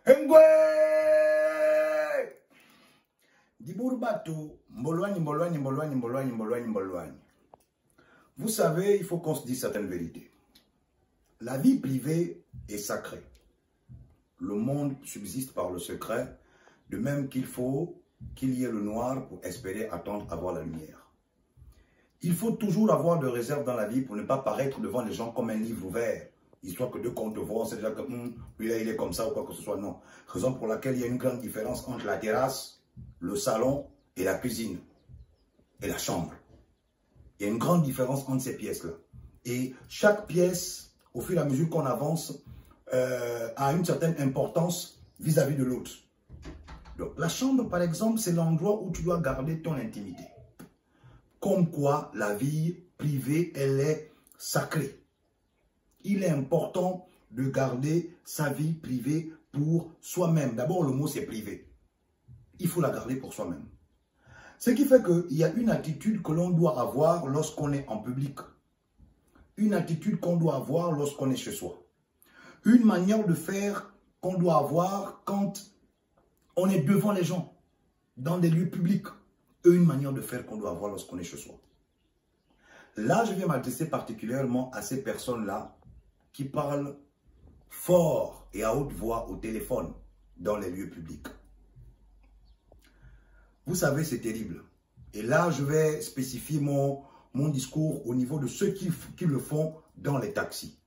Ngwe! Dibourbato, Mbolwani. Vous savez, il faut qu'on se dise certaines vérités. La vie privée est sacrée. Le monde subsiste par le secret, de même qu'il faut qu'il y ait le noir pour espérer attendre à voir la lumière. Il faut toujours avoir de réserve dans la vie pour ne pas paraître devant les gens comme un livre ouvert. Histoire que deux comptes te voient, c'est déjà que lui là il est comme ça ou quoi que ce soit. Non. Raison pour laquelle il y a une grande différence entre la terrasse, le salon et la cuisine. Et la chambre. Il y a une grande différence entre ces pièces-là. Et chaque pièce, au fur et à mesure qu'on avance, a une certaine importance vis-à-vis de l'autre. Donc la chambre, par exemple, c'est l'endroit où tu dois garder ton intimité. Comme quoi, la vie privée, elle est sacrée. Il est important de garder sa vie privée pour soi-même. D'abord, le mot c'est privé. Il faut la garder pour soi-même. Ce qui fait qu'il y a une attitude que l'on doit avoir lorsqu'on est en public. Une attitude qu'on doit avoir lorsqu'on est chez soi. Une manière de faire qu'on doit avoir quand on est devant les gens, dans des lieux publics. Et une manière de faire qu'on doit avoir lorsqu'on est chez soi. Là, je vais m'adresser particulièrement à ces personnes-là qui parlent fort et à haute voix au téléphone dans les lieux publics. Vous savez, c'est terrible. Et là, je vais spécifier mon discours au niveau de ceux qui le font dans les taxis.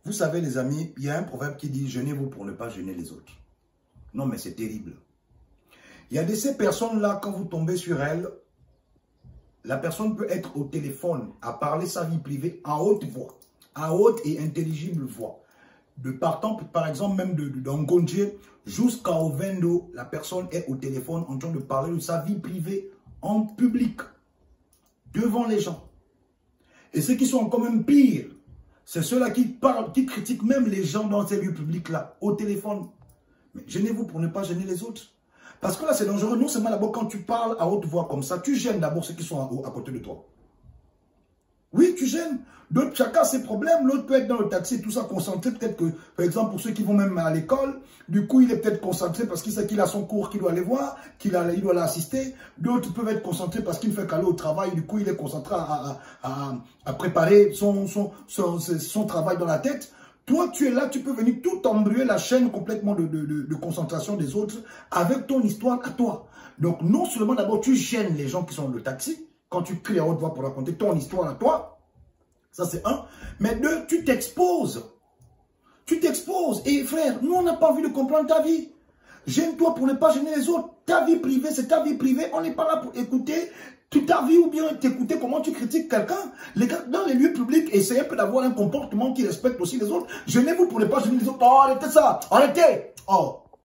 Vous savez, les amis, il y a un proverbe qui dit « Gênez-vous pour ne pas gêner les autres ». Non, mais c'est terrible. Il y a de ces personnes-là, quand vous tombez sur elles, la personne peut être au téléphone, à parler sa vie privée à haute voix, à haute et intelligible voix. De partant, par exemple, même d'Angondje jusqu'à Ovendo, la personne est au téléphone en train de parler de sa vie privée en public, devant les gens. Et ceux qui sont encore même pires, c'est ceux-là qui parlent, qui critiquent même les gens dans ces lieux publics-là, au téléphone. Mais gênez-vous pour ne pas gêner les autres. Parce que là, c'est dangereux. Non seulement d'abord, quand tu parles à haute voix comme ça, tu gênes d'abord ceux qui sont à côté de toi. Oui, tu gênes. D'autres, chacun a ses problèmes. L'autre peut être dans le taxi, tout ça, concentré. Peut-être que, par exemple, pour ceux qui vont même à l'école, du coup, il est peut-être concentré parce qu'il sait qu'il a son cours, qu'il doit aller voir, il doit l'assister. D'autres peuvent être concentrés parce qu'il ne fait qu'aller au travail. Du coup, il est concentré à préparer son travail dans la tête. Toi, tu es là, tu peux venir tout embrouiller la chaîne complètement de concentration des autres avec ton histoire à toi. Donc, non seulement d'abord, tu gênes les gens qui sont dans le taxi, quand tu cries à haute voix pour raconter ton histoire à toi, ça c'est un. Mais deux, tu t'exposes. Tu t'exposes. Et frère, nous, on n'a pas envie de comprendre ta vie. Gêne-toi pour ne pas gêner les autres. Ta vie privée, c'est ta vie privée. On n'est pas là pour écouter toute ta vie ou bien t'écouter comment tu critiques quelqu'un. Les gars, dans les lieux publics, essayez un peu d'avoir un comportement qui respecte aussi les autres. Gênez-vous pour ne pas gêner les autres. Oh, arrêtez ça. Arrêtez. Oh.